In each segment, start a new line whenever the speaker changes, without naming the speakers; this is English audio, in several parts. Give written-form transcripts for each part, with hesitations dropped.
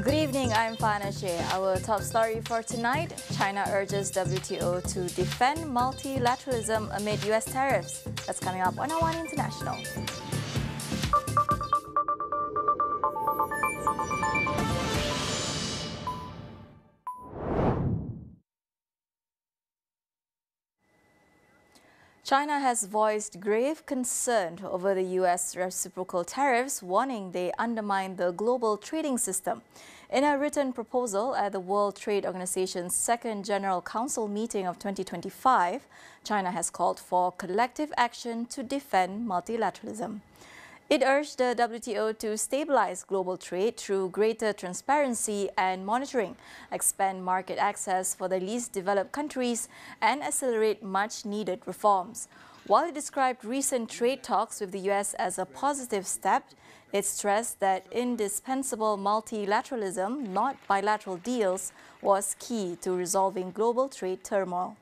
Good evening, I'm Farhana Sheikh. Our top story for tonight, China urges WTO to defend multilateralism amid US tariffs. That's coming up on AWANI International. China has voiced grave concern over the US reciprocal tariffs, warning they undermine the global trading system. In a written proposal at the World Trade Organization's Second General Council meeting of 2025, China has called for collective action to defend multilateralism. It urged the WTO to stabilize global trade through greater transparency and monitoring, expand market access for the least developed countries, and accelerate much-needed reforms. While it described recent trade talks with the US as a positive step, it stressed that indispensable multilateralism, not bilateral deals, was key to resolving global trade turmoil.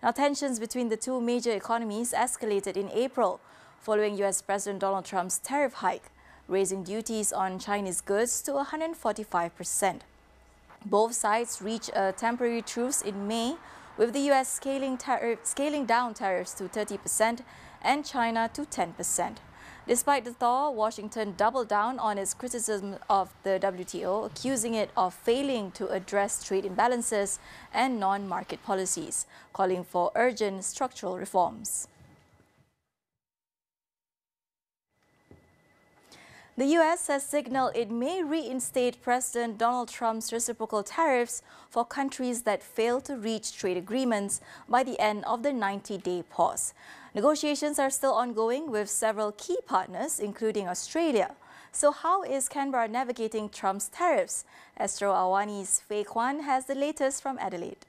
Now, tensions between the two major economies escalated in April, following US President Donald Trump's tariff hike, raising duties on Chinese goods to 145%. Both sides reached a temporary truce in May, with the US scaling down tariffs to 30% and China to 10%. Despite the thaw, Washington doubled down on its criticism of the WTO, accusing it of failing to address trade imbalances and non-market policies, calling for urgent structural reforms. The US has signaled it may reinstate President Donald Trump's reciprocal tariffs for countries that fail to reach trade agreements by the end of the 90-day pause. Negotiations are still ongoing with several key partners, including Australia. So how is Canberra navigating Trump's tariffs? Astro AWANI's Fei Kwan has the latest from Adelaide.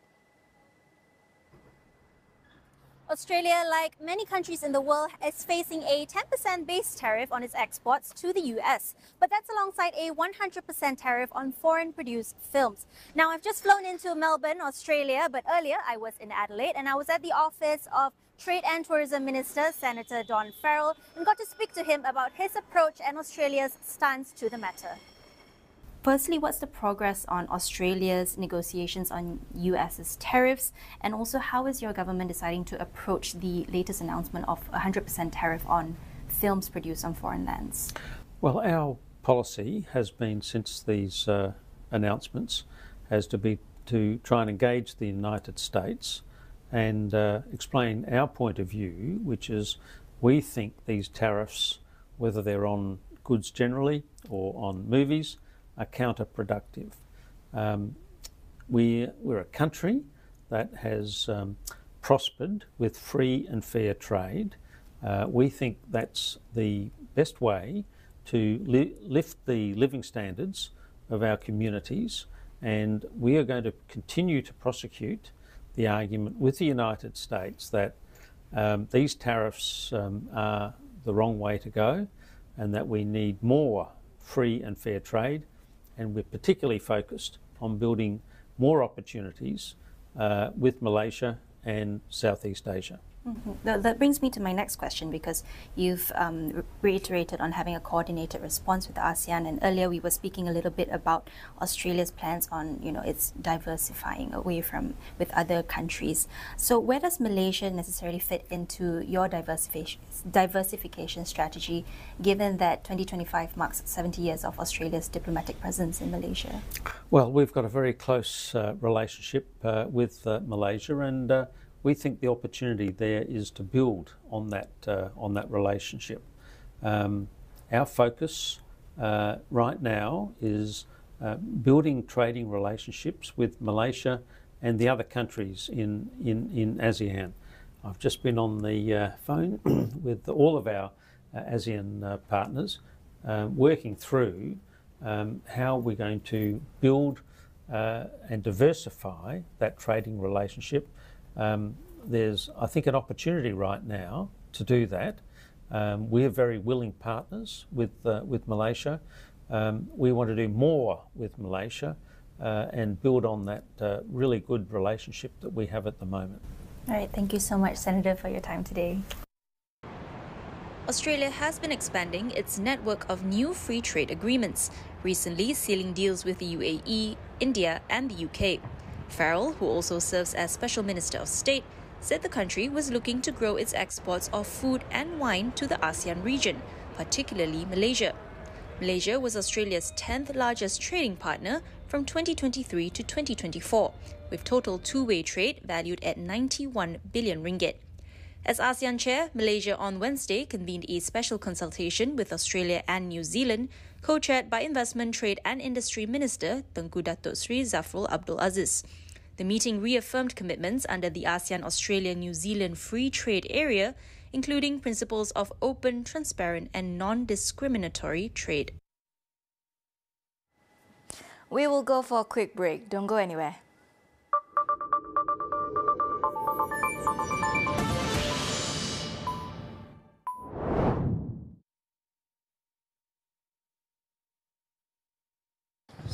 Australia, like many countries in the world, is facing a 10% base tariff on its exports to the US. But that's alongside a 100% tariff on foreign-produced films. Now, I've just flown into Melbourne, Australia, but earlier I was in Adelaide and I was at the office of Trade and Tourism Minister Senator Don Farrell and got to speak to him about his approach and Australia's stance to the matter. Firstly, what's the progress on Australia's negotiations on US's tariffs? And also, how is your government deciding to approach the latest announcement of a 100% tariff on films produced on foreign lands?
Well, our policy has been, since these announcements, has to be to try and engage the United States and explain our point of view, which is we think these tariffs, whether they're on goods generally or on movies, are counterproductive. We're a country that has prospered with free and fair trade. We think that's the best way to lift the living standards of our communities, and we are going to continue to prosecute the argument with the United States that these tariffs are the wrong way to go and that we need more free and fair trade. And we're particularly focused on building more opportunities with Malaysia and Southeast Asia.
Mm-hmm. That brings me to my next question, because you've reiterated on having a coordinated response with ASEAN, and earlier we were speaking a little bit about Australia's plans on, its diversifying away from with other countries. So where does Malaysia necessarily fit into your diversification strategy, given that 2025 marks 70 years of Australia's diplomatic presence in Malaysia?
Well, we've got a very close relationship with Malaysia, and we think the opportunity there is to build on that relationship. Our focus right now is building trading relationships with Malaysia and the other countries in ASEAN. I've just been on the phone with all of our ASEAN partners, working through how we're going to build and diversify that trading relationship. There's, I think, an opportunity right now to do that. We're very willing partners with Malaysia. We want to do more with Malaysia and build on that really good relationship that we have at the moment.
All right, thank you so much, Senator, for your time today.
Australia has been expanding its network of new free trade agreements, recently sealing deals with the UAE, India and the UK. Farrell, who also serves as Special Minister of State, said the country was looking to grow its exports of food and wine to the ASEAN region, particularly Malaysia. Malaysia was Australia's 10th largest trading partner from 2023 to 2024, with total two-way trade valued at 91 billion ringgit. As ASEAN chair, Malaysia on Wednesday convened a special consultation with Australia and New Zealand, co-chaired by Investment, Trade and Industry Minister Tengku Datuk Sri Zafrul Abdul Aziz. The meeting reaffirmed commitments under the ASEAN-Australia-New Zealand Free Trade Area, including principles of open, transparent and non-discriminatory trade.
We will go for a quick break. Don't go anywhere.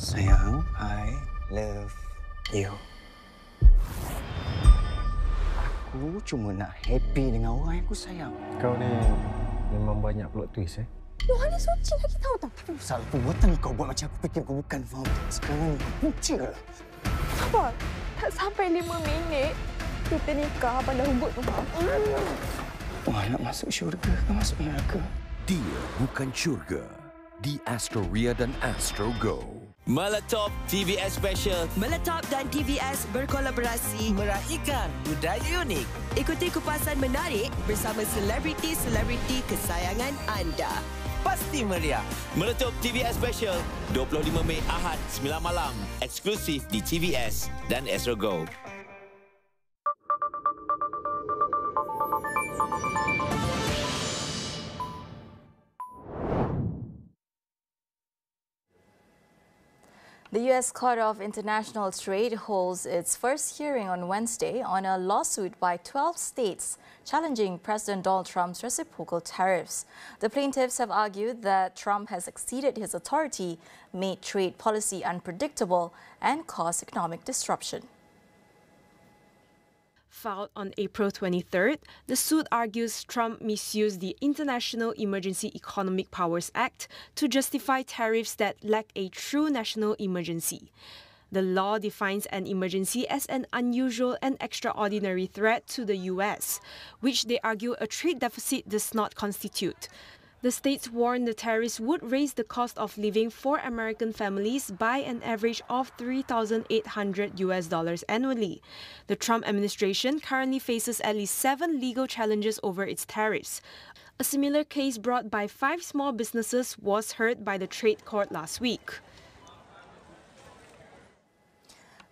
Sayang, I love you. Aku cuma nak happy dengan orang yang aku sayang.
Kau ni memang banyak plot twist,
Yohana suci lagi tahu tak?
Salah perbuatan kau buat macam aku fikir kau bukan, faham? Sekarang kau punca lah.
Sabar. Tak sampai 5 minit. Kita nikah pada rumput tu.
Wah, nak masuk syurga ke masuk neraka?
Dia bukan syurga. Di Astro Ria dan Astro Go.
Meletop TVS Special.
Meletop dan TVS berkolaborasi meraihkan budaya unik. Ikuti kupasan menarik bersama selebriti-selebriti kesayangan anda.
Pasti meriah. Meletop TVS Special 25 Mei Ahad 9 malam. Eksklusif di TVS dan Astro Go.
The U.S. Court of International Trade holds its first hearing on Wednesday on a lawsuit by 12 states challenging President Donald Trump's reciprocal tariffs. The plaintiffs have argued that Trump has exceeded his authority, made trade policy unpredictable, and caused economic disruption.
Filed on April 23rd, the suit argues Trump misused the International Emergency Economic Powers Act to justify tariffs that lack a true national emergency. The law defines an emergency as an unusual and extraordinary threat to the U.S., which they argue a trade deficit does not constitute. The states warned the tariffs would raise the cost of living for American families by an average of $3,800 annually. The Trump administration currently faces at least 7 legal challenges over its tariffs. A similar case brought by 5 small businesses was heard by the trade court last week.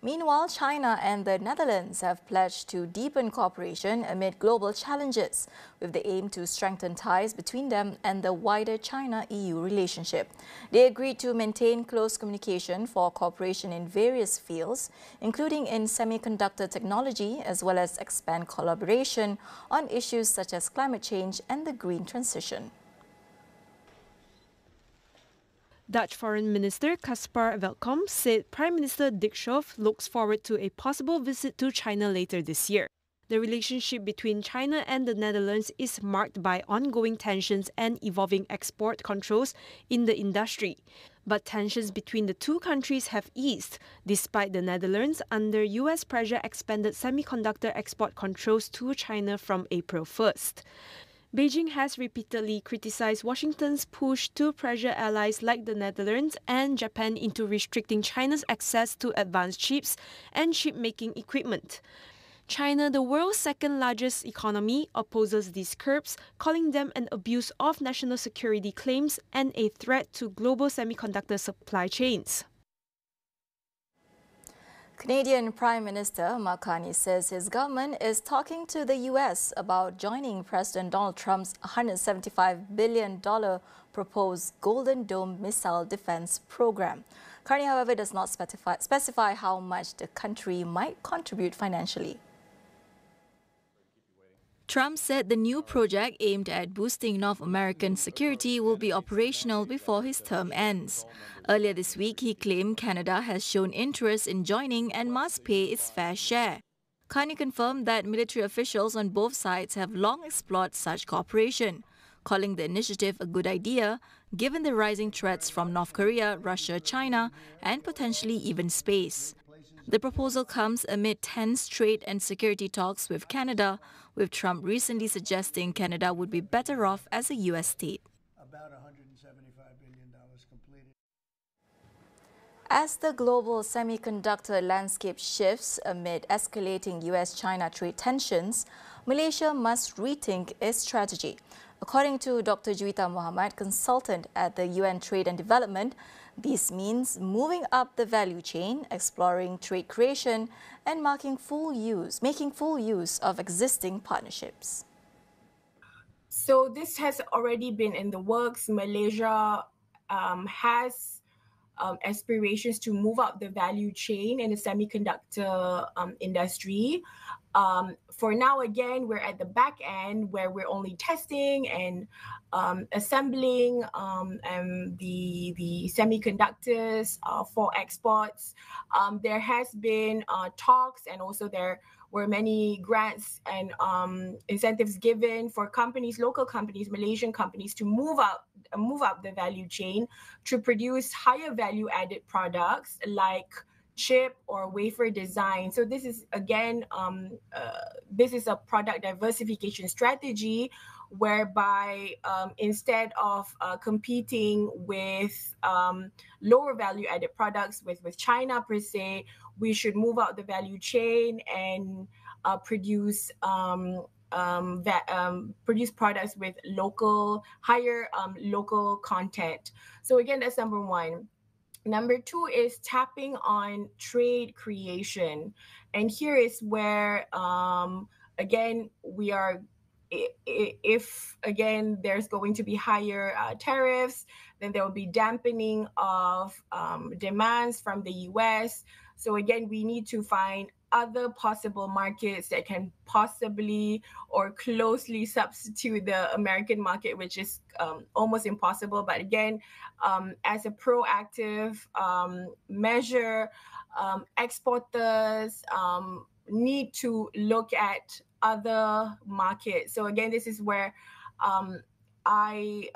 Meanwhile, China and the Netherlands have pledged to deepen cooperation amid global challenges, with the aim to strengthen ties between them and the wider China-EU relationship. They agreed to maintain close communication for cooperation in various fields, including in semiconductor technology, as well as expand collaboration on issues such as climate change and the green transition.
Dutch Foreign Minister Caspar Velkom said Prime Minister Dick Schoof looks forward to a possible visit to China later this year. The relationship between China and the Netherlands is marked by ongoing tensions and evolving export controls in the industry. But tensions between the two countries have eased, despite the Netherlands, under US pressure, expanded semiconductor export controls to China from April 1st. Beijing has repeatedly criticized Washington's push to pressure allies like the Netherlands and Japan into restricting China's access to advanced chips and chip-making equipment. China, the world's second-largest economy, opposes these curbs, calling them an abuse of national security claims and a threat to global semiconductor supply chains.
Canadian Prime Minister Mark Carney says his government is talking to the US about joining President Donald Trump's $175 billion proposed Golden Dome missile defense program. Carney, however, does not specify how much the country might contribute financially. Trump said the new project aimed at boosting North American security will be operational before his term ends. Earlier this week, he claimed Canada has shown interest in joining and must pay its fair share. Carney confirmed that military officials on both sides have long explored such cooperation. calling the initiative a good idea given the rising threats from North Korea, Russia, China, and potentially even space. The proposal comes amid tense trade and security talks with Canada, with Trump recently suggesting Canada would be better off as a U.S. state. As the global semiconductor landscape shifts amid escalating US-China trade tensions, Malaysia must rethink its strategy. According to Dr. Juwita Muhammad, consultant at the UN Trade and Development, this means moving up the value chain, exploring trade creation, and making full use of existing partnerships.
So this has already been in the works. Malaysia has aspirations to move up the value chain in the semiconductor industry. For now, again, we're at the back end where we're only testing and assembling the semiconductors for exports. There has been talks, and also there were many grants and incentives given for companies, local companies, Malaysian companies, to move up the value chain to produce higher value-added products like chip or wafer design. So this is again, this is a product diversification strategy whereby instead of competing with lower value-added products with China per se, we should move out the value chain and produce produce products with higher local content. So again, that's number one. Number two is tapping on trade creation. And here is where, again, we are, if again, there's going to be higher tariffs, then there will be dampening of demands from the US. So again, we need to find other possible markets that can possibly or closely substitute the American market, which is almost impossible. But again, as a proactive measure, exporters need to look at other markets. So again, this is where I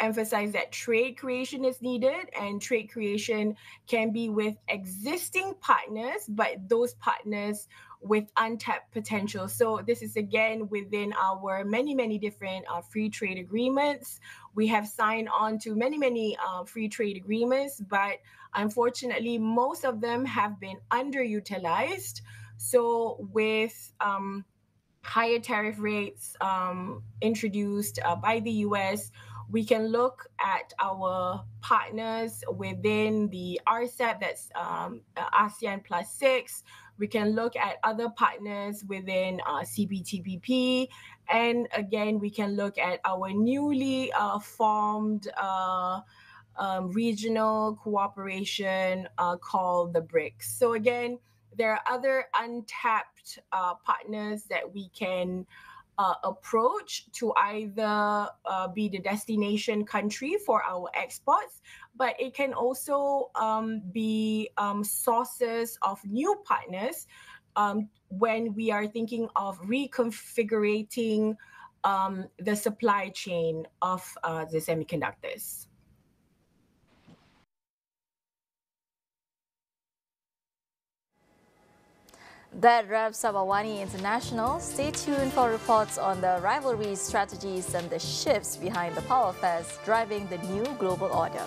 emphasize that trade creation is needed, and trade creation can be with existing partners, but those partners with untapped potential. So this is again within our many different free trade agreements. We have signed on to many free trade agreements, but unfortunately most of them have been underutilized. So with higher tariff rates introduced by the US, we can look at our partners within the RCEP, that's ASEAN +6. We can look at other partners within CPTPP. And again, we can look at our newly formed regional cooperation called the BRICS. So again, there are other untapped partners that we can approach to either be the destination country for our exports, but it can also be sources of new partners when we are thinking of reconfiguring the supply chain of the semiconductors.
That wraps up AWANI International. Stay tuned for reports on the rivalries, strategies, and the shifts behind the power affairs driving the new global order.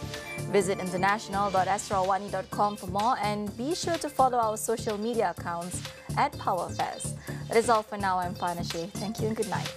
Visit international.astroawani.com for more, and be sure to follow our social media accounts at Power Affairs. That is all for now. I'm Farhana Sheikh. Thank you and good night.